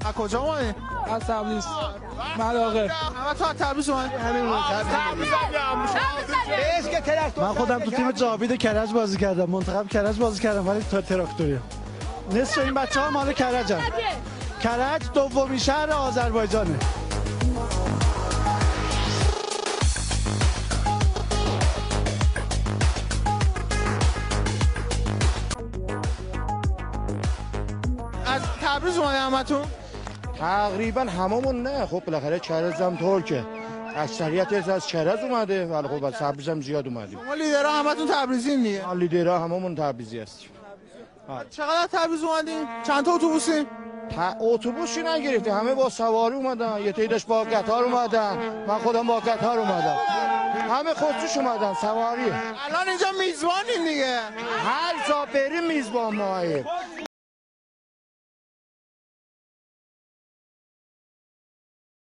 از کجا اومدی؟ از تبریز. مراغه. همه تو از تبریز اومدی؟ من خودم تو تیم جاوید کرج بازی کردم، منتخب کرج بازی کردم ولی تا تراکتوری. نصف این بچه‌ها مال کرجن. کرج دومین شهر آذربایجانه. از تبریز اومدی همتون؟ تقریبا هممون نه، خب بالاخره کرج هم ترکه، اکثریت از کرج اومده ولی خب از تبریز هم زیاد اومدیم. ما لیدرها همتون تبریزین دیگه؟ ما لیدرها هممون تبریزی هستیم. چقدر تبریز اومدین؟ چند تا اتوبوسی؟ اتوبوسی نگرفتیم، همه با سواری اومدن، یه تعدادش با قطار اومدن، من خودم با قطار اومدم، همه خودش اومدن سواری. الان اینجا میزبانین دیگه؟ هر جا بریم میزبان ماییم.